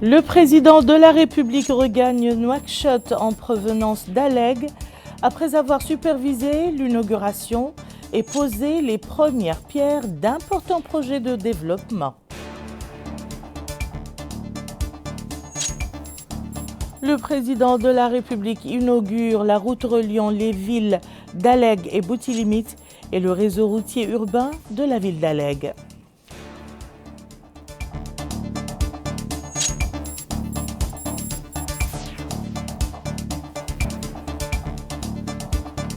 Le président de la République regagne Nouakchott en provenance d'Alleg après avoir supervisé l'inauguration et posé les premières pierres d'importants projets de développement. Le président de la République inaugure la route reliant les villes d'Alleg et Boutilimit et le réseau routier urbain de la ville d'Alleg.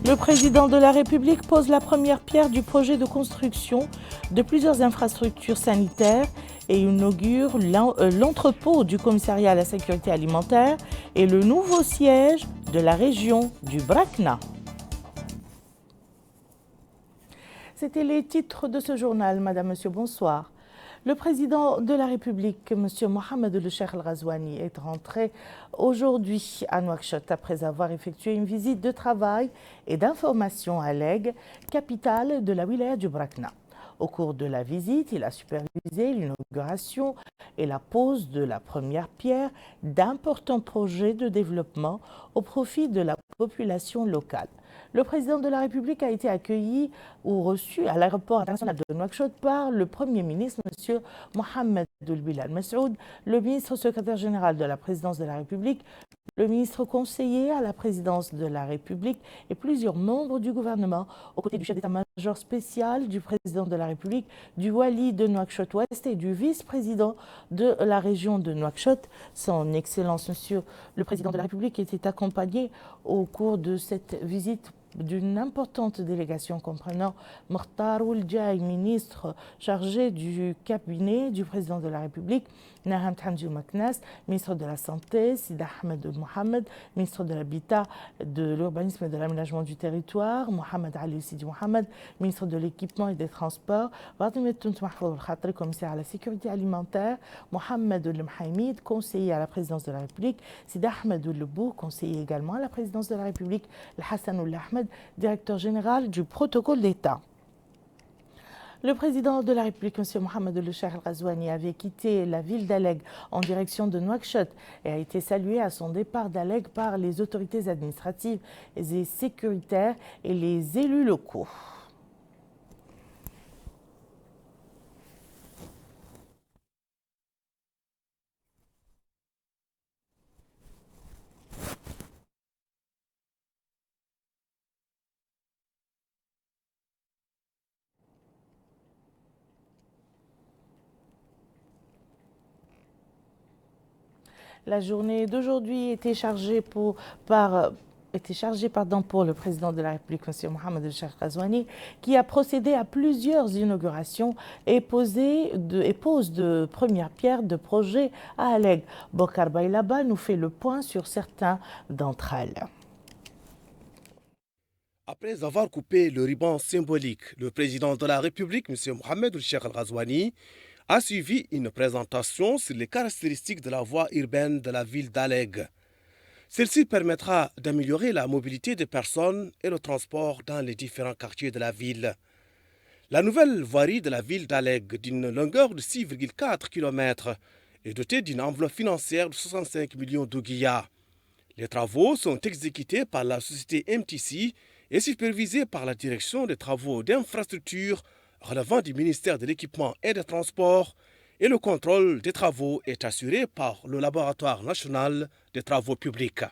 Le président de la République pose la première pierre du projet de construction de plusieurs infrastructures sanitaires et inaugure l'entrepôt du commissariat à la sécurité alimentaire et le nouveau siège de la région du Brakna. C'était les titres de ce journal. Madame, Monsieur, bonsoir. Le président de la République, M. Mohamed El Cheikh El Ghazouani, est rentré aujourd'hui à Nouakchott après avoir effectué une visite de travail et d'information à Alleg, capitale de la wilaya du Brakna. Au cours de la visite, il a supervisé l'inauguration et la pose de la première pierre d'importants projets de développement au profit de la population locale. Le président de la République a été accueilli ou reçu à l'aéroport international de Nouakchott par le Premier ministre, M. Mohamed Ould Bilal Messoud, le ministre secrétaire général de la présidence de la République, le ministre conseiller à la présidence de la République et plusieurs membres du gouvernement, aux côtés du chef d'état-major spécial, du président de la République, du wali de Nouakchott-Ouest et du vice-président de la région de Nouakchott. Son Excellence, Monsieur le Président de la République, était accompagné au cours de cette visite d'une importante délégation comprenant Mokhtar Ould Jaï, ministre chargé du cabinet du président de la République, Naham Tandjou Maknas, ministre de la Santé, Sida Ahmed Ould Mohamed, ministre de l'Habitat, de l'Urbanisme et de l'Aménagement du Territoire, Mohamed Ali Sidi Mohamed, ministre de l'Équipement et des Transports, Fatima Tount Mahfouz Khatri, commissaire à la sécurité alimentaire, Mohamed Ould Mhaïmid, conseiller à la présidence de la République, Sida Ahmed Ould Lebou, conseiller également à la présidence de la République, Hassan Ould Ahmed, directeur général du protocole d'État. Le président de la République, M. Mohamed El Cheikh El Ghazouani, avait quitté la ville d'Alleg en direction de Nouakchott et a été salué à son départ d'Alleg par les autorités administratives et sécuritaires et les élus locaux. La journée d'aujourd'hui était chargée pour le président de la République, M. Mohamed El Cheikh El Ghazouani, qui a procédé à plusieurs inaugurations et pose de premières pierres de projets à Alleg. Bokar Baylaba nous fait le point sur certains d'entre elles. Après avoir coupé le ruban symbolique, le président de la République, M. Mohamed El Cheikh El Ghazouani, a suivi une présentation sur les caractéristiques de la voie urbaine de la ville d'Alleg. Celle-ci permettra d'améliorer la mobilité des personnes et le transport dans les différents quartiers de la ville. La nouvelle voirie de la ville d'Alleg, d'une longueur de 6,4 km, est dotée d'une enveloppe financière de 65 millions d'ouguiyas. Les travaux sont exécutés par la société MTC et supervisés par la direction des travaux d'infrastructure relevant du ministère de l'Équipement et des Transports, et le contrôle des travaux est assuré par le Laboratoire national des travaux publics.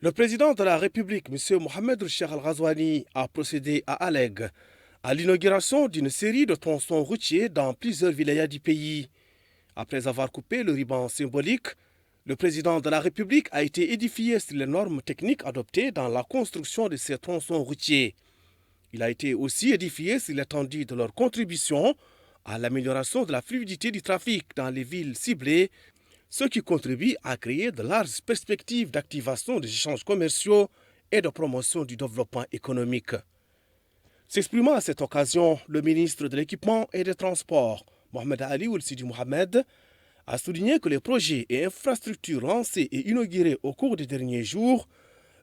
Le président de la République, M. Mohamed El Cheikh El Ghazouani, a procédé à Alleg à l'inauguration d'une série de tronçons routiers dans plusieurs vilayas du pays. Après avoir coupé le ruban symbolique, le président de la République a été édifié sur les normes techniques adoptées dans la construction de ces tronçons routiers. Il a été aussi édifié sur l'étendue de leur contribution à l'amélioration de la fluidité du trafic dans les villes ciblées, ce qui contribue à créer de larges perspectives d'activation des échanges commerciaux et de promotion du développement économique. S'exprimant à cette occasion, le ministre de l'Équipement et des Transports, Mohamed Ali Ould Sidi Mohamed, a souligné que les projets et infrastructures lancés et inaugurés au cours des derniers jours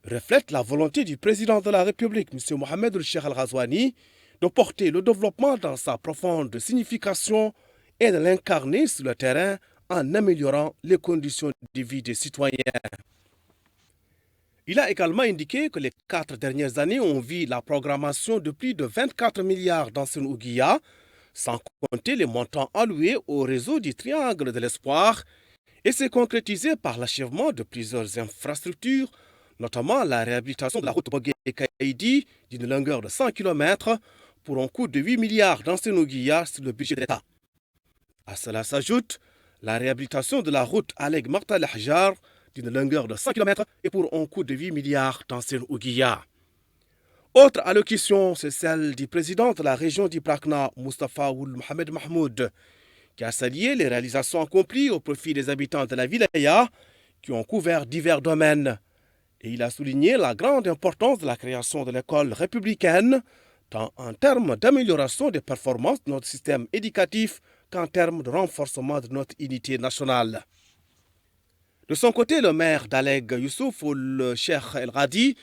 reflète la volonté du président de la République, M. Mohamed El Cheikh El Ghazouani, de porter le développement dans sa profonde signification et de l'incarner sur le terrain en améliorant les conditions de vie des citoyens. Il a également indiqué que les 4 dernières années ont vu la programmation de plus de 24 milliards dans Sen Ouguiya, sans compter les montants alloués au réseau du Triangle de l'Espoir, et s'est concrétisé par l'achèvement de plusieurs infrastructures, notamment la réhabilitation de la route Bogué-Kaïdi d'une longueur de 100 km pour un coût de 8 milliards dans Sen Ouguiya sur le budget de l'État. À cela s'ajoute la réhabilitation de la route Aleg-Martal-Hajar d'une longueur de 100 km et pour un coût de 8 milliards dans Sen Ouguiya. Autre allocution, c'est celle du président de la région d'Ibrakna, Mustafa Ould Mohamed Mahmoud, qui a salué les réalisations accomplies au profit des habitants de la wilaya qui ont couvert divers domaines. Et il a souligné la grande importance de la création de l'école républicaine, tant en termes d'amélioration des performances de notre système éducatif qu'en termes de renforcement de notre unité nationale. De son côté, le maire d'Aleg, Youssouf Ould Cheikh El Ghadi,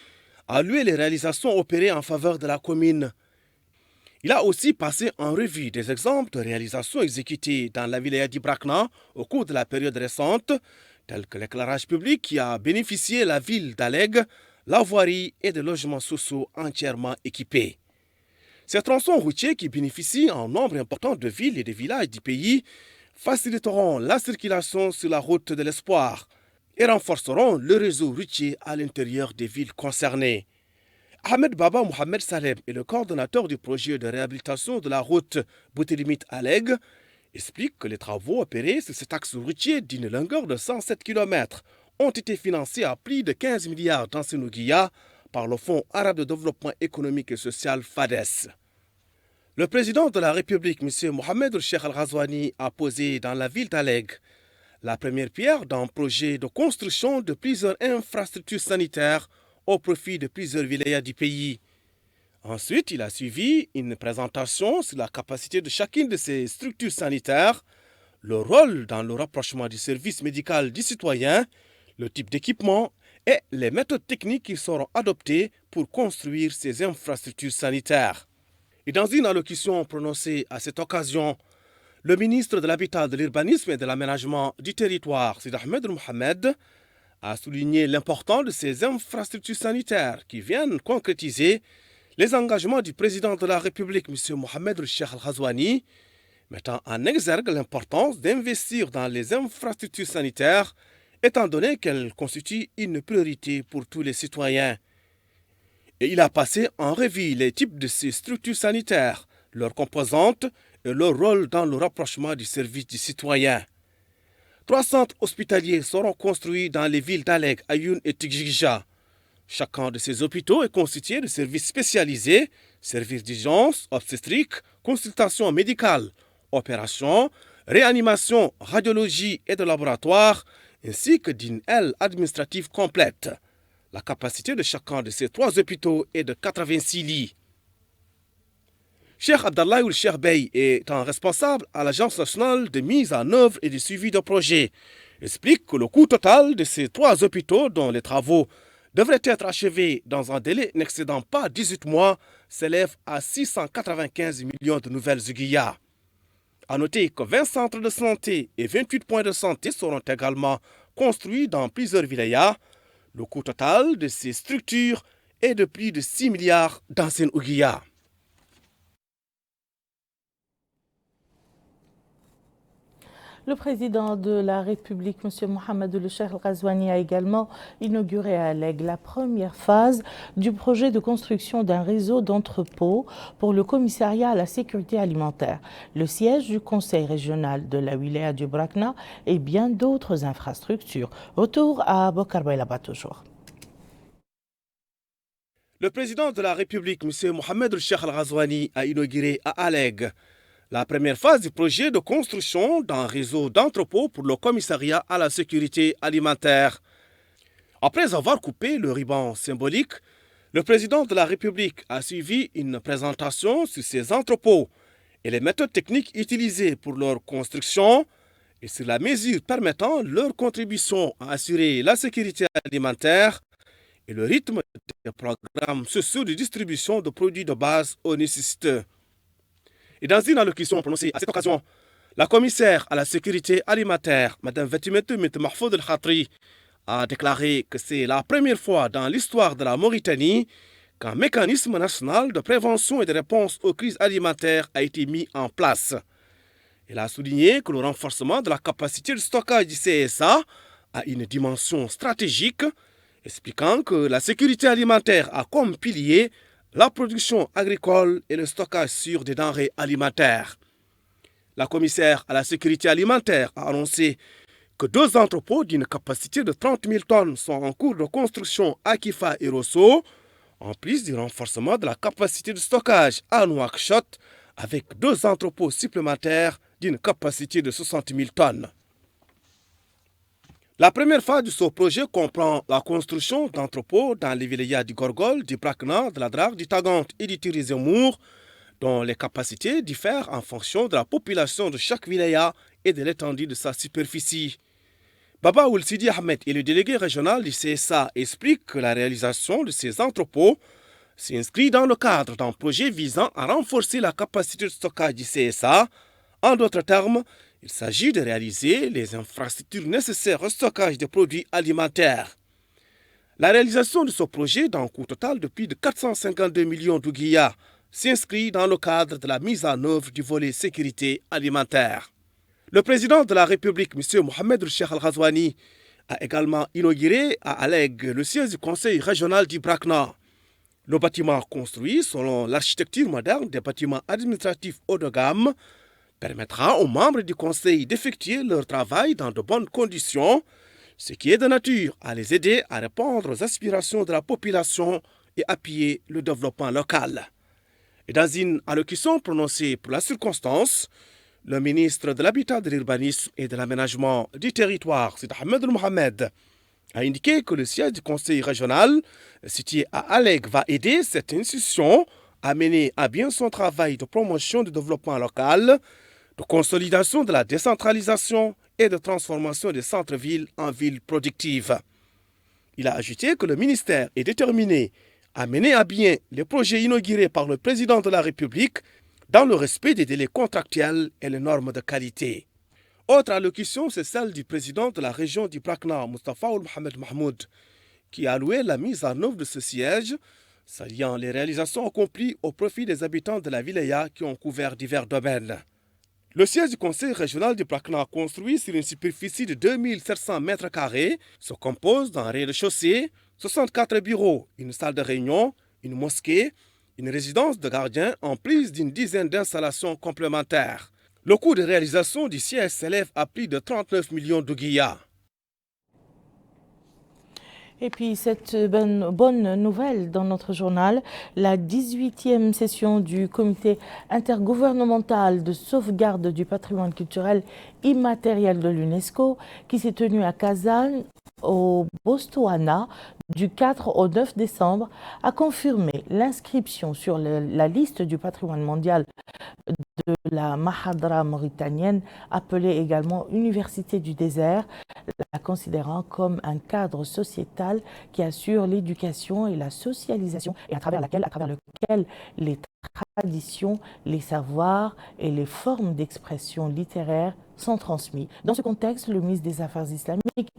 a loué les réalisations opérées en faveur de la commune. Il a aussi passé en revue des exemples de réalisations exécutées dans la wilaya d'Ibrakna au cours de la période récente, tels que l'éclairage public qui a bénéficié la ville d'Aleg, la voirie et des logements sociaux entièrement équipés. Ces tronçons routiers qui bénéficient en nombre important de villes et de villages du pays faciliteront la circulation sur la route de l'Espoir et renforceront le réseau routier à l'intérieur des villes concernées. Ahmed Baba Mohamed Saleb est le coordonnateur du projet de réhabilitation de la route Boutélimite-Aleg, explique que les travaux opérés sur cet axe routier d'une longueur de 107 km ont été financés à plus de 15 milliards dans Sen Ouguiya par le Fonds arabe de développement économique et social FADES. Le président de la République, M. Mohamed Cheikh Al-Ghazouani, a posé dans la ville d'Aleg la première pierre d'un projet de construction de plusieurs infrastructures sanitaires au profit de plusieurs wilayas du pays. Ensuite, il a suivi une présentation sur la capacité de chacune de ces structures sanitaires, le rôle dans le rapprochement du service médical du citoyen, le type d'équipement et les méthodes techniques qui seront adoptées pour construire ces infrastructures sanitaires. Et dans une allocution prononcée à cette occasion, le ministre de l'Habitat, de l'Urbanisme et de l'Aménagement du territoire, Sidi Ahmed Mohamed, a souligné l'importance de ces infrastructures sanitaires qui viennent concrétiser les engagements du président de la République, M. Mohamed Cheikh Al-Ghazouani, mettant en exergue l'importance d'investir dans les infrastructures sanitaires, étant donné qu'elles constituent une priorité pour tous les citoyens. Et il a passé en revue les types de ces structures sanitaires, leurs composantes et leur rôle dans le rapprochement du service du citoyen. 3 centres hospitaliers seront construits dans les villes d'Aleg, Ayoun et Tigigija. Chacun de ces hôpitaux est constitué de services spécialisés, services d'urgence, obstétrique, consultation médicale, opération, réanimation, radiologie et de laboratoire, ainsi que d'une aile administrative complète. La capacité de chacun de ces 3 hôpitaux est de 86 lits. Cheikh Abdallah Ould Cheikh Bey étant responsable à l'Agence nationale de mise en œuvre et de suivi de projet, explique que le coût total de ces 3 hôpitaux dont les travaux devraient être achevés dans un délai n'excédant pas 18 mois s'élève à 695 millions de nouvelles ouguiyas. A noter que 20 centres de santé et 28 points de santé seront également construits dans plusieurs wilayas. Le coût total de ces structures est de plus de 6 milliards dans Sen Ouguiya. Le président de la République, M. Mohamed Ould Cheikh Al-Ghazouani, a également inauguré à Aleg la première phase du projet de construction d'un réseau d'entrepôts pour le commissariat à la sécurité alimentaire, le siège du conseil régional de la wilaya du Brakna et bien d'autres infrastructures. Retour à Bokar Baylaba toujours. Le président de la République, M. Mohamed Ould Cheikh Al-Ghazouani, a inauguré à Aleg la première phase du projet de construction d'un réseau d'entrepôts pour le commissariat à la sécurité alimentaire. Après avoir coupé le ruban symbolique, le président de la République a suivi une présentation sur ces entrepôts et les méthodes techniques utilisées pour leur construction et sur la mesure permettant leur contribution à assurer la sécurité alimentaire et le rythme des programmes sociaux de distribution de produits de base aux nécessiteux. Et dans une allocution prononcée à cette occasion, La commissaire à la sécurité alimentaire, Mme Fatimatou Bint Mahfoud El-Khatri, a déclaré que c'est la première fois dans l'histoire de la Mauritanie qu'un mécanisme national de prévention et de réponse aux crises alimentaires a été mis en place. Elle a souligné que le renforcement de la capacité de stockage du CSA a une dimension stratégique, expliquant que la sécurité alimentaire a comme pilier la production agricole et le stockage sûr des denrées alimentaires. La commissaire à la sécurité alimentaire a annoncé que 2 entrepôts d'une capacité de 30 000 tonnes sont en cours de construction à Kifa et Rosso, en plus du renforcement de la capacité de stockage à Nouakchott, avec 2 entrepôts supplémentaires d'une capacité de 60 000 tonnes. La première phase de ce projet comprend la construction d'entrepôts dans les vilayas du Gorgol, du Brakna, de la Drague, du Tagant et du Tirizimour, dont les capacités diffèrent en fonction de la population de chaque wilaya et de l'étendue de sa superficie. Baba Ould Sidi Ahmed et le délégué régional du CSA expliquent que la réalisation de ces entrepôts s'inscrit dans le cadre d'un projet visant à renforcer la capacité de stockage du CSA. En d'autres termes, il s'agit de réaliser les infrastructures nécessaires au stockage des produits alimentaires. La réalisation de ce projet, d'un coût total de plus de 452 millions d'ouguiyas, s'inscrit dans le cadre de la mise en œuvre du volet sécurité alimentaire. Le président de la République, M. Mohamed El-Cheikh Al-Ghazouani, a également inauguré à Alleg le siège du conseil régional du Brakna. Le bâtiment construit selon l'architecture moderne des bâtiments administratifs haut de gamme permettra aux membres du conseil d'effectuer leur travail dans de bonnes conditions, ce qui est de nature à les aider à répondre aux aspirations de la population et appuyer le développement local. Et dans une allocution prononcée pour la circonstance, le ministre de l'Habitat, de l'Urbanisme et de l'Aménagement du territoire, Sid Ahmed Mohamed, a indiqué que le siège du conseil régional situé à Alleg va aider cette institution à mener à bien son travail de promotion du développement local, de consolidation de la décentralisation et de transformation des centres-villes en villes productives. Il a ajouté que le ministère est déterminé à mener à bien les projets inaugurés par le président de la République dans le respect des délais contractuels et les normes de qualité. Autre allocution, c'est celle du président de la région du Brakna, Mustafa Ould Mohamed Mahmoud, qui a loué la mise en œuvre de ce siège, saluant les réalisations accomplies au profit des habitants de la wilaya qui ont couvert divers domaines. Le siège du conseil régional du Brakna, construit sur une superficie de 2700 m², se compose d'un rez-de-chaussée, 64 bureaux, une salle de réunion, une mosquée, une résidence de gardiens en plus d'une dizaine d'installations complémentaires. Le coût de réalisation du siège s'élève à plus de 39 millions d'ouguiyas. Et puis cette bonne nouvelle dans notre journal, la 18e session du comité intergouvernemental de sauvegarde du patrimoine culturel immatériel de l'UNESCO qui s'est tenue à Kazan au Botswana du 4 au 9 décembre a confirmé l'inscription sur la liste du patrimoine mondial de la Mahadra mauritanienne, appelée également Université du désert, la considérant comme un cadre sociétal qui assure l'éducation et la socialisation et à travers lequel les traditions, les savoirs et les formes d'expression littéraire sont transmis. Dans ce contexte, le ministre des Affaires islamiques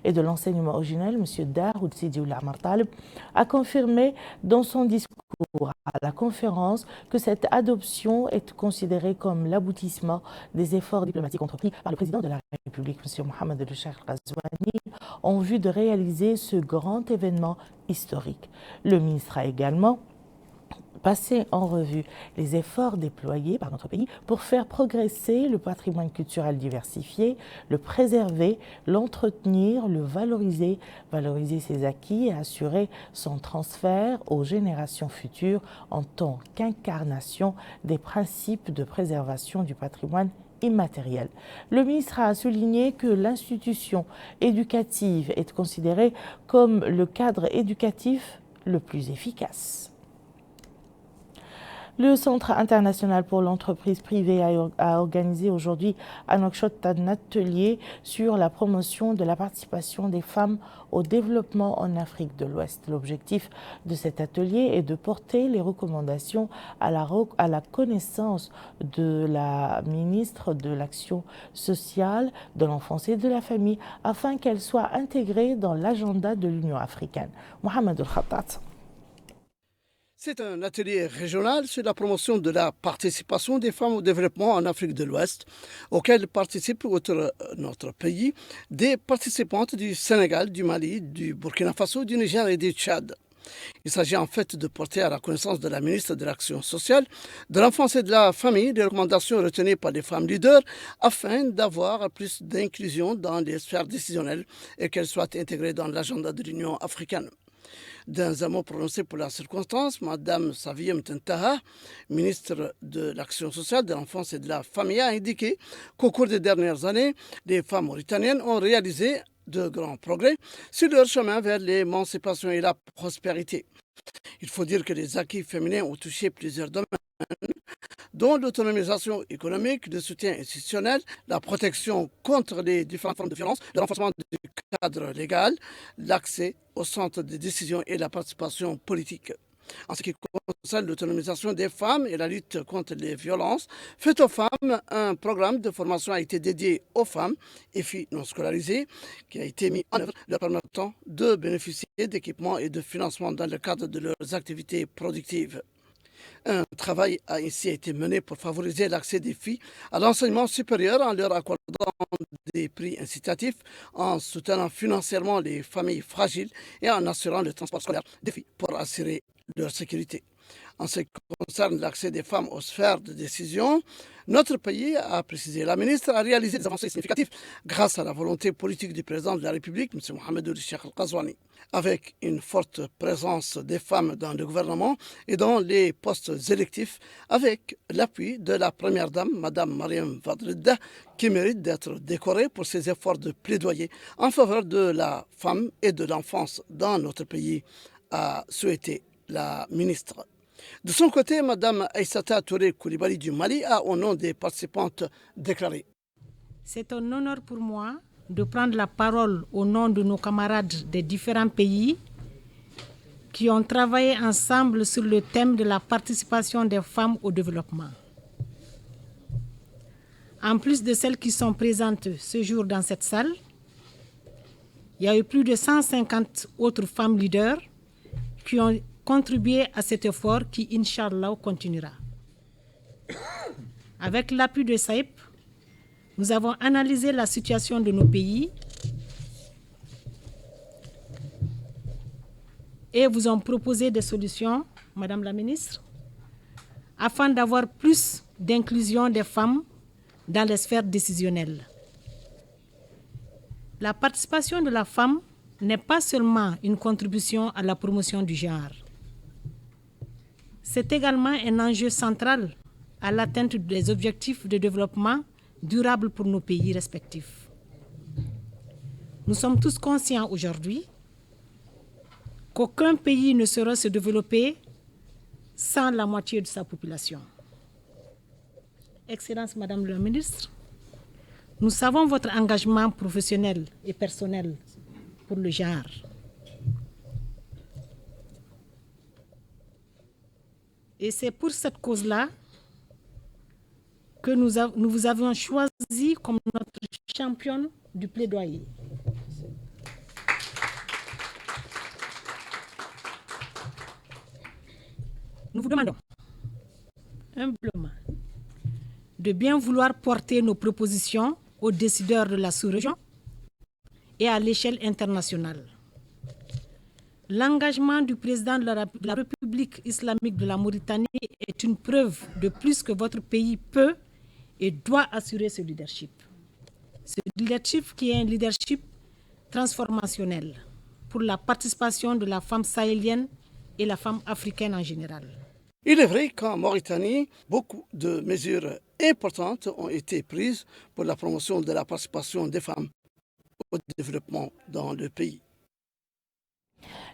et de l'enseignement originel, M. Dar Ould Sidi Ould Taleb, a confirmé dans son discours à la conférence que cette adoption est considérée comme l'aboutissement des efforts diplomatiques entrepris par le président de la République, M. Mohamed El-Cheikh Al-Ghazouani, en vue de réaliser ce grand événement historique. Le ministre a également passer en revue les efforts déployés par notre pays pour faire progresser le patrimoine culturel diversifié, le préserver, l'entretenir, le valoriser ses acquis et assurer son transfert aux générations futures en tant qu'incarnation des principes de préservation du patrimoine immatériel. Le ministre a souligné que l'institution éducative est considérée comme le cadre éducatif le plus efficace. Le Centre international pour l'entreprise privée a organisé aujourd'hui à Nouakchott un atelier sur la promotion de la participation des femmes au développement en Afrique de l'Ouest. L'objectif de cet atelier est de porter les recommandations à la connaissance de la ministre de l'Action sociale, de l'enfance et de la famille afin qu'elles soient intégrées dans l'agenda de l'Union africaine. Mohamed El-Khattat. C'est un atelier régional sur la promotion de la participation des femmes au développement en Afrique de l'Ouest, auquel participent, outre notre pays, des participantes du Sénégal, du Mali, du Burkina Faso, du Niger et du Tchad. Il s'agit en fait de porter à la connaissance de la ministre de l'Action sociale, de l'enfance et de la famille les recommandations retenues par les femmes leaders afin d'avoir plus d'inclusion dans les sphères décisionnelles et qu'elles soient intégrées dans l'agenda de l'Union africaine. Dans un mot prononcé pour la circonstance, Mme Safiya Mtentaha, ministre de l'Action sociale, de l'enfance et de la famille, a indiqué qu'au cours des dernières années, les femmes mauritaniennes ont réalisé de grands progrès sur leur chemin vers l'émancipation et la prospérité. Il faut dire que les acquis féminins ont touché plusieurs domaines, dont l'autonomisation économique, le soutien institutionnel, la protection contre les différentes formes de violence, le renforcement du cadre légal, l'accès aux centres de décision et la participation politique. En ce qui concerne l'autonomisation des femmes et la lutte contre les violences faites aux femmes, un programme de formation a été dédié aux femmes et filles non scolarisées qui a été mis en œuvre leur permettant de bénéficier d'équipements et de financement dans le cadre de leurs activités productives. Un travail a ainsi été mené pour favoriser l'accès des filles à l'enseignement supérieur en leur accordant des prix incitatifs, en soutenant financièrement les familles fragiles et en assurant le transport scolaire des filles pour assurer leur sécurité. En ce qui concerne l'accès des femmes aux sphères de décision, notre pays, a précisé la ministre, a réalisé des avancées significatives grâce à la volonté politique du président de la République, M. Mohamed El-Cheikh Al-Ghazouani. Avec une forte présence des femmes dans le gouvernement et dans les postes électifs, avec l'appui de la première dame, Mme Mariam Vadridda, qui mérite d'être décorée pour ses efforts de plaidoyer en faveur de la femme et de l'enfance dans notre pays, a souhaité la ministre. De son côté, Mme Aïssata Touré Koulibaly du Mali a, au nom des participantes, déclaré: C'est un honneur pour moi de prendre la parole au nom de nos camarades des différents pays qui ont travaillé ensemble sur le thème de la participation des femmes au développement. En plus de celles qui sont présentes ce jour dans cette salle, il y a eu plus de 150 autres femmes leaders qui ont contribué à cet effort qui, Inch'Allah, continuera. Avec l'appui de SAIP, nous avons analysé la situation de nos pays et vous ont proposé des solutions, Madame la Ministre, afin d'avoir plus d'inclusion des femmes dans les sphères décisionnelles. La participation de la femme n'est pas seulement une contribution à la promotion du genre. C'est également un enjeu central à l'atteinte des objectifs de développement durable pour nos pays respectifs. Nous sommes tous conscients aujourd'hui qu'aucun pays ne saurait se développer sans la moitié de sa population. Excellence Madame la Ministre, nous savons votre engagement professionnel et personnel pour le genre. Et c'est pour cette cause-là que nous vous avions choisi comme notre championne du plaidoyer. Nous vous demandons humblement de bien vouloir porter nos propositions aux décideurs de la sous-région et à l'échelle internationale. L'engagement du président de la République islamique de la Mauritanie est une preuve de plus que votre pays peut et doit assurer ce leadership. Ce leadership qui est un leadership transformationnel pour la participation de la femme sahélienne et la femme africaine en général. Il est vrai qu'en Mauritanie, beaucoup de mesures importantes ont été prises pour la promotion de la participation des femmes au développement dans le pays.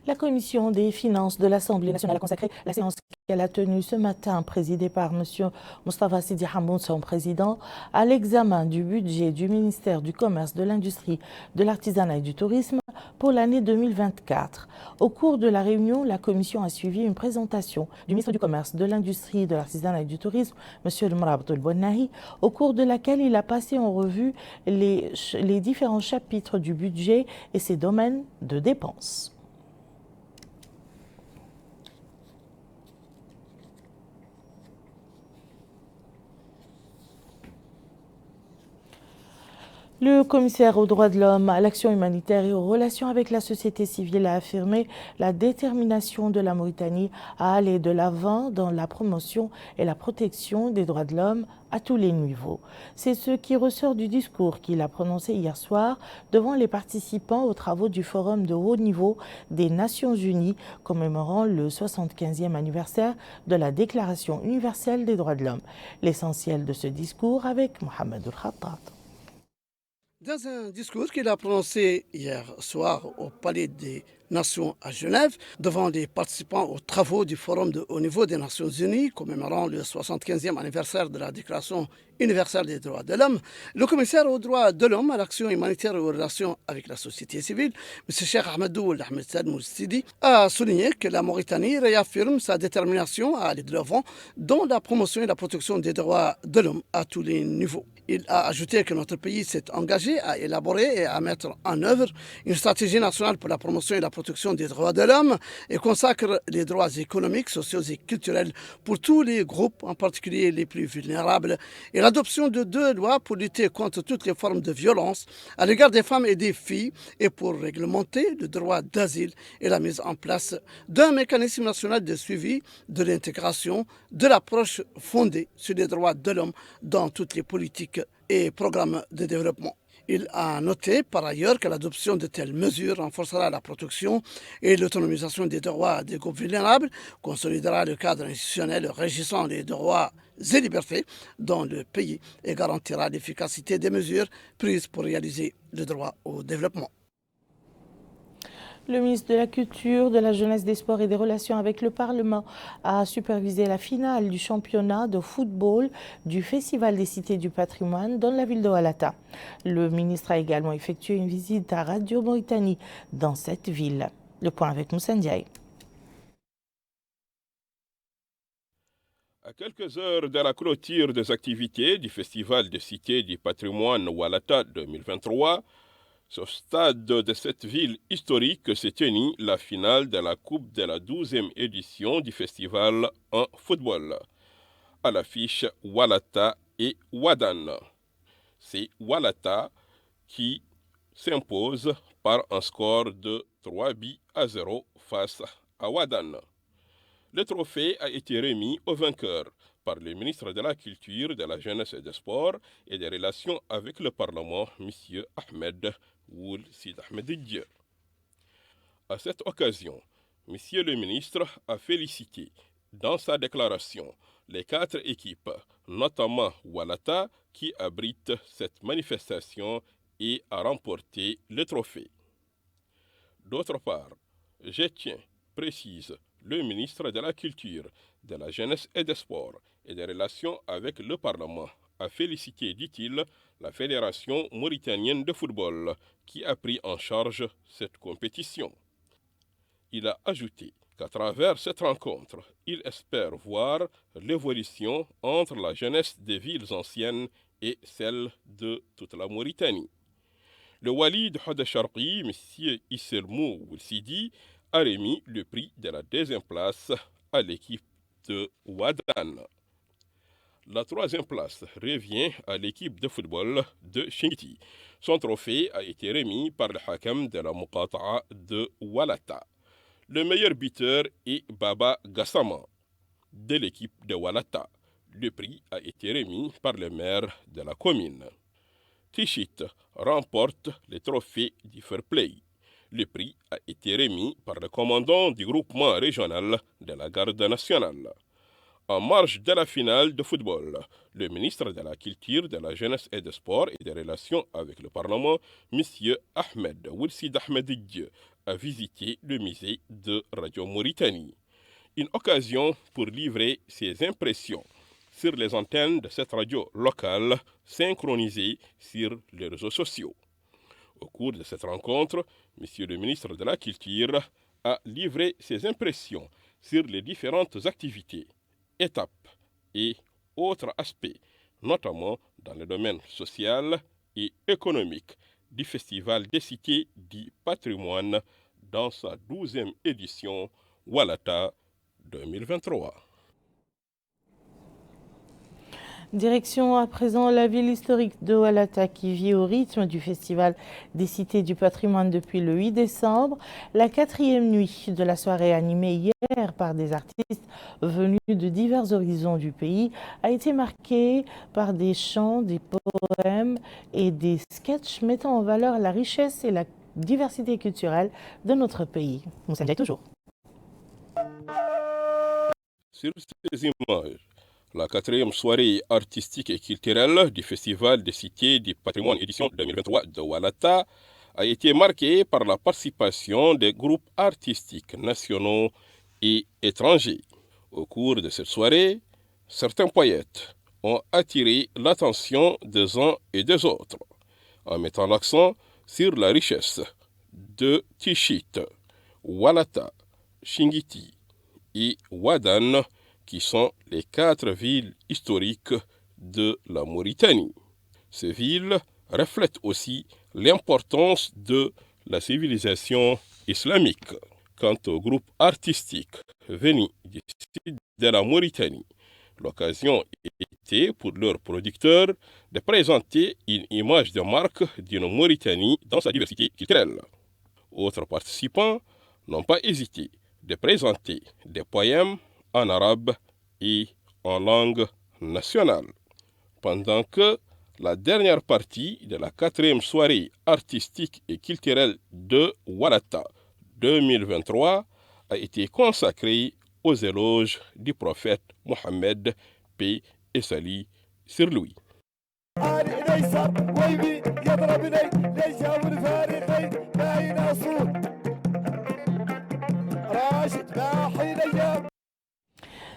La commission des finances de l'Assemblée nationale a consacré la séance qu'elle a tenue ce matin, présidée par M. Moustapha Sidi Hamoud, son président, à l'examen du budget du ministère du Commerce, de l'Industrie, de l'Artisanat et du Tourisme pour l'année 2024. Au cours de la réunion, la commission a suivi une présentation du ministre du Commerce, de l'Industrie, de l'Artisanat et du Tourisme, M. Mrabatou El-Bouanahi, au cours de laquelle il a passé en revue les différents chapitres du budget et ses domaines de dépenses. Le commissaire aux droits de l'homme, à l'action humanitaire et aux relations avec la société civile a affirmé la détermination de la Mauritanie à aller de l'avant dans la promotion et la protection des droits de l'homme à tous les niveaux. C'est ce qui ressort du discours qu'il a prononcé hier soir devant les participants aux travaux du Forum de haut niveau des Nations Unies commémorant le 75e anniversaire de la Déclaration universelle des droits de l'homme. L'essentiel de ce discours avec Mohamed El-Khattat. Dans un discours qu'il a prononcé hier soir au Palais des Nations à Genève, devant les participants aux travaux du Forum de haut niveau des Nations Unies, commémorant le 75e anniversaire de la Déclaration universelle des droits de l'homme, le commissaire aux droits de l'homme, à l'action humanitaire et aux relations avec la société civile, M. Cheikh Ahmadou Ahmed Saad Moustidi, a souligné que la Mauritanie réaffirme sa détermination à aller de l'avant dans la promotion et la protection des droits de l'homme à tous les niveaux. Il a ajouté que notre pays s'est engagé à élaborer et à mettre en œuvre une stratégie nationale pour la promotion et la protection des droits de l'homme et consacre les droits économiques, sociaux et culturels pour tous les groupes, en particulier les plus vulnérables, et l'adoption de 2 lois pour lutter contre toutes les formes de violence à l'égard des femmes et des filles et pour réglementer le droit d'asile et la mise en place d'un mécanisme national de suivi de l'intégration de l'approche fondée sur les droits de l'homme dans toutes les politiques et programmes de développement. Il a noté par ailleurs que l'adoption de telles mesures renforcera la protection et l'autonomisation des droits des groupes vulnérables, consolidera le cadre institutionnel régissant les droits et libertés dans le pays et garantira l'efficacité des mesures prises pour réaliser le droit au développement. Le ministre de la Culture, de la Jeunesse, des Sports et des Relations avec le Parlement a supervisé la finale du championnat de football du Festival des Cités du Patrimoine dans la ville de Oualata. Le ministre a également effectué une visite à Radio Mauritanie dans cette ville. Le point avec Moussa Ndiaye. À quelques heures de la clôture des activités du Festival des Cités du Patrimoine Oualata 2023, au stade de cette ville historique s'est tenue la finale de la Coupe de la 12e édition du festival en football. À l'affiche Oualata et Ouadane. C'est Oualata qui s'impose par un score de 3-0 face à Ouadane. Le trophée a été remis au vainqueur par le ministre de la Culture, de la Jeunesse et des Sports et des Relations avec le Parlement, M. Ahmed Ould Sid Ahmed Dieu. À cette occasion, M. le ministre a félicité dans sa déclaration les 4 équipes, notamment Oualata, qui abrite cette manifestation et a remporté le trophée. D'autre part, je tiens, précise le ministre de la Culture, de la Jeunesse et des Sports et des Relations avec le Parlement, a félicité, dit-il, la Fédération mauritanienne de football qui a pris en charge cette compétition. Il a ajouté qu'à travers cette rencontre, il espère voir l'évolution entre la jeunesse des villes anciennes et celle de toute la Mauritanie. Le wali de Hod Sharqi, M. Isselmou Sidi, a remis le prix de la 2e place à l'équipe de Ouadane. La 3e place revient à l'équipe de football de Chingiti. Son trophée a été remis par le hakam de la Muqata'a de Oualata. Le meilleur buteur est Baba Gassama de l'équipe de Oualata. Le prix a été remis par le maire de la commune. Tichit remporte le trophée du Fair Play. Le prix a été remis par le commandant du groupement régional de la Garde nationale. En marge de la finale de football, le ministre de la Culture, de la Jeunesse et des Sports et des Relations avec le Parlement, M. Ahmed Ould Sid Ahmed Dieu, à visiter le musée de Radio Mauritanie. Une occasion pour livrer ses impressions sur les antennes de cette radio locale synchronisée sur les réseaux sociaux. Au cours de cette rencontre, M. le ministre de la Culture a livré ses impressions sur les différentes activités, étapes et autres aspects, notamment dans le domaine social et économique du Festival des cités du patrimoine dans sa 12e édition Walata 2023. Direction à présent la ville historique de Walata qui vit au rythme du Festival des cités du patrimoine depuis le 8 décembre. La 4e nuit de la soirée animée hier par des artistes venus de divers horizons du pays a été marquée par des chants, des poèmes et des sketchs mettant en valeur la richesse et la diversité culturelle de notre pays. On s'en dit toujours. Sur ces images, la 4e soirée artistique et culturelle du Festival des cités du patrimoine édition 2023 de Walata a été marquée par la participation des groupes artistiques nationaux et étrangers. Au cours de cette soirée, certains poètes ont attiré l'attention des uns et des autres, en mettant l'accent sur la richesse de Tichit, Walata, Shingiti et Wadan, qui sont les 4 villes historiques de la Mauritanie. Ces villes reflètent aussi l'importance de la civilisation islamique. Quant aux groupes artistiques venus du sud de la Mauritanie, l'occasion était pour leurs producteurs de présenter une image de marque d'une Mauritanie dans sa diversité culturelle. Autres participants n'ont pas hésité de présenter des poèmes en arabe et en langue nationale. Pendant que la dernière partie de la 4e soirée artistique et culturelle de Walata 2023 a été consacrée aux éloges du prophète Mohammed, paix et salut sur lui.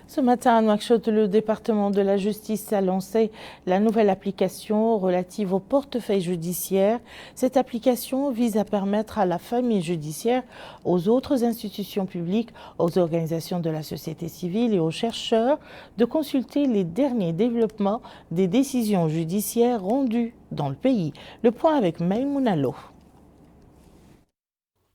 Ce matin à Nouakchott, le département de la justice a lancé la nouvelle application relative au portefeuille judiciaire. Cette application vise à permettre à la famille judiciaire, aux autres institutions publiques, aux organisations de la société civile et aux chercheurs de consulter les derniers développements des décisions judiciaires rendues dans le pays. Le point avec Maïmouna Lo.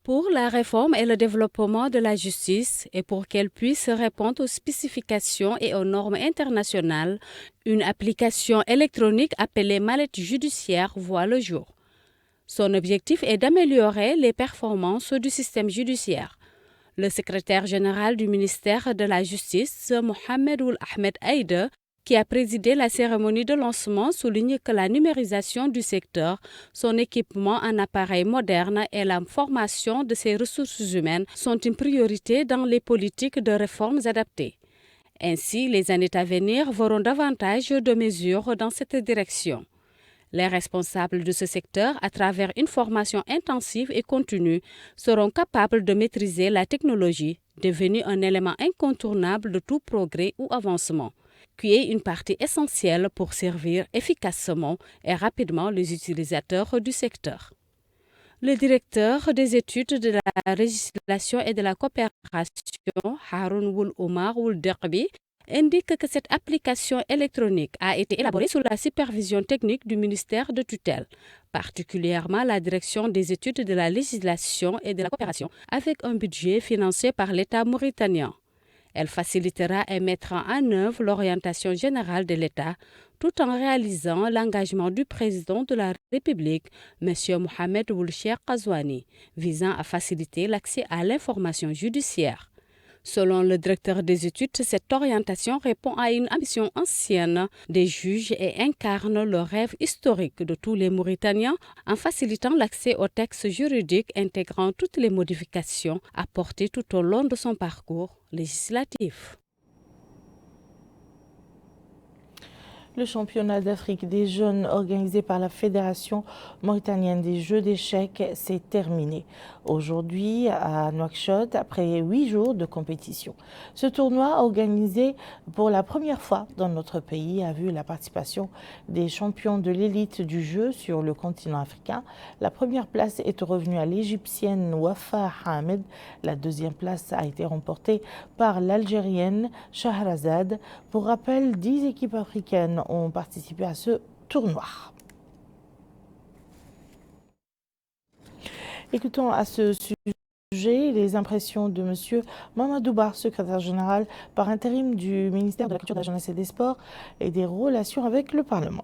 Pour la réforme et le développement de la justice et pour qu'elle puisse répondre aux spécifications et aux normes internationales, une application électronique appelée mallette judiciaire voit le jour. Son objectif est d'améliorer les performances du système judiciaire. Le secrétaire général du ministère de la Justice, Mohamed Ould Ahmed Aïde, qui a présidé la cérémonie de lancement, souligne que la numérisation du secteur, son équipement en appareils modernes et la formation de ses ressources humaines sont une priorité dans les politiques de réformes adaptées. Ainsi, les années à venir verront davantage de mesures dans cette direction. Les responsables de ce secteur, à travers une formation intensive et continue, seront capables de maîtriser la technologie, devenue un élément incontournable de tout progrès ou avancement, qui est une partie essentielle pour servir efficacement et rapidement les utilisateurs du secteur. Le directeur des études de la législation et de la coopération, Haroun Ould Omar Ould Derbi, indique que cette application électronique a été élaborée sous la supervision technique du ministère de tutelle, particulièrement la direction des études de la législation et de la coopération, avec un budget financé par l'État mauritanien. Elle facilitera et mettra en œuvre l'orientation générale de l'État tout en réalisant l'engagement du président de la République, M. Mohamed Ould Ghazouani, visant à faciliter l'accès à l'information judiciaire. Selon le directeur des études, cette orientation répond à une ambition ancienne des juges et incarne le rêve historique de tous les Mauritaniens en facilitant l'accès aux textes juridiques intégrant toutes les modifications apportées tout au long de son parcours législatif. Le championnat d'Afrique des jeunes organisé par la Fédération mauritanienne des jeux d'échecs s'est terminé aujourd'hui à Nouakchott après 8 jours de compétition. Ce tournoi, organisé pour la première fois dans notre pays, a vu la participation des champions de l'élite du jeu sur le continent africain. La première place est revenue à l'Égyptienne Wafa Hamed. La deuxième place a été remportée par l'Algérienne Shahrazad. Pour rappel, 10 équipes africaines ont participé à ce tournoi. Écoutons à ce sujet les impressions de M. Mamadou Ba, secrétaire général par intérim du ministère de la Culture, de la Jeunesse et des Sports et des Relations avec le Parlement.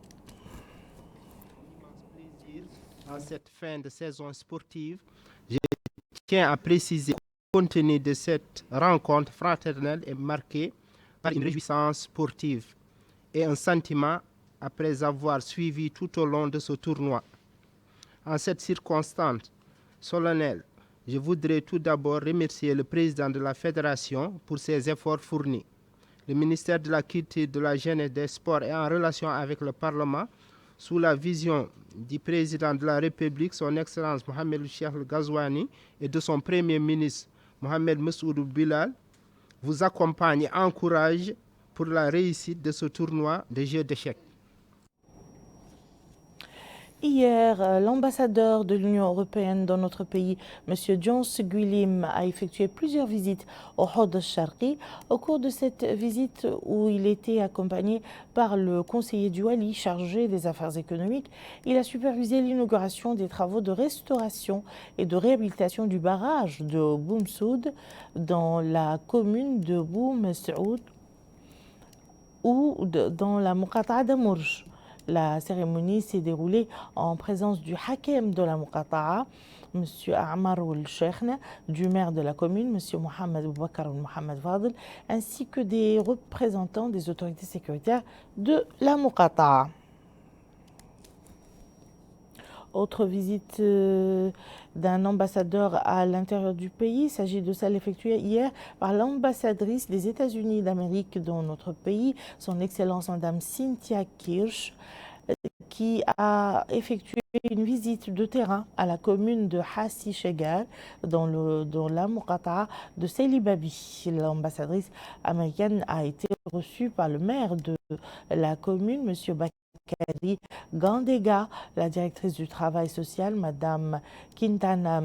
En cette fin de saison sportive, je tiens à préciser que le contenu de cette rencontre fraternelle est marqué par une réjouissance sportive et un sentiment après avoir suivi tout au long de ce tournoi. En cette circonstance solennelle, je voudrais tout d'abord remercier le président de la Fédération pour ses efforts fournis. Le ministère de la Culture, de la Jeunesse et des Sports est en relation avec le Parlement sous la vision du président de la République, son Excellence Mohamed Cheikh Ghazouani, et de son Premier ministre Mohamed Massoudou Bilal, vous accompagne et encourage pour la réussite de ce tournoi de jeux d'échecs. Hier, l'ambassadeur de l'Union européenne dans notre pays, M. John Guilim, a effectué plusieurs visites au Hod al-Sharqi. Au cours de cette visite, où il était accompagné par le conseiller du Wali chargé des affaires économiques, il a supervisé l'inauguration des travaux de restauration et de réhabilitation du barrage de Boumsoud dans la commune de Boumsoud ou dans la Muqata'a d'Amourj. La cérémonie s'est déroulée en présence du hakem de la Muqata'a, M. Amar el-Cheikhna, du maire de la commune, M. Mohamed Boubakar Mohamed Fadel, ainsi que des représentants des autorités sécuritaires de la Muqata'a. Autre visite d'un ambassadeur à l'intérieur du pays. Il s'agit de celle effectuée hier par l'ambassadrice des États-Unis d'Amérique dans notre pays, son Excellence Madame Cynthia Kirsch, qui a effectué une visite de terrain à la commune de Hassi Shegal dans la Muqata'a de Selibabi. L'ambassadrice américaine a été reçue par le maire de la commune, M. Bakari Gandega, la directrice du travail social, Madame Quintana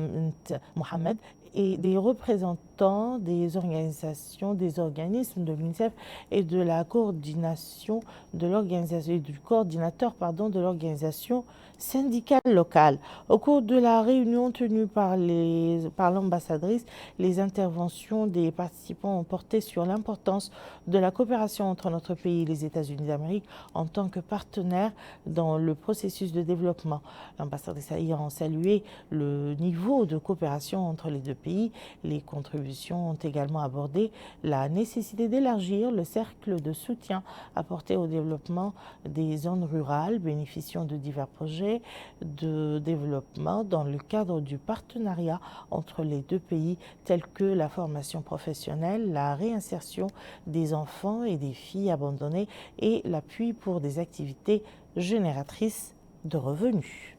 Mohamed, et des représentants des organisations, des organismes de l'UNICEF et de la coordination de l'organisation, du coordinateur de l'organisation syndicale locale. Au cours de la réunion tenue par l'ambassadrice, les interventions des participants ont porté sur l'importance de la coopération entre notre pays et les États-Unis d'Amérique en tant que partenaire dans le processus de développement. L'ambassadrice ayant salué le niveau de coopération entre les deux pays, les contributions ont également abordé la nécessité d'élargir le cercle de soutien apporté au développement des zones rurales bénéficiant de divers projets de développement dans le cadre du partenariat entre les deux pays tels que la formation professionnelle, la réinsertion des enfants et des filles abandonnées et l'appui pour des activités génératrices de revenus.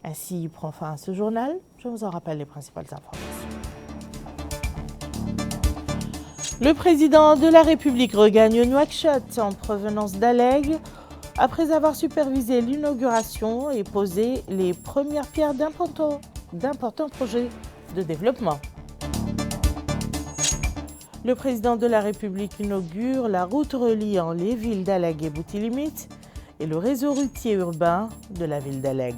Ainsi prend fin ce journal. Je vous en rappelle les principales informations. Le président de la République regagne Nouakchott en provenance d'Alleg après avoir supervisé l'inauguration et posé les premières pierres d'importants projets de développement. Le président de la République inaugure la route reliant les villes d'Alleg et Boutilimit et le réseau routier urbain de la ville d'Alleg.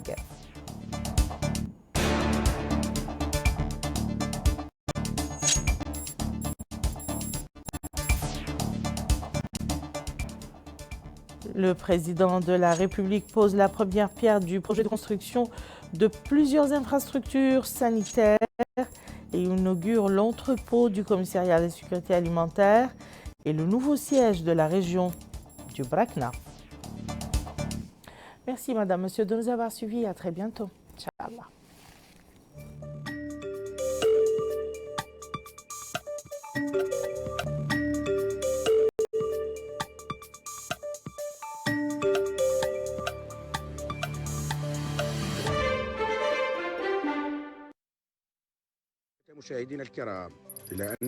Le président de la République pose la première pierre du projet de construction de plusieurs infrastructures sanitaires et inaugure l'entrepôt du commissariat de la sécurité alimentaire et le nouveau siège de la région du Brakna. Merci Madame, Monsieur de nous avoir suivis. À très bientôt. Inch'Allah. مشاهدينا الكرام إلى أن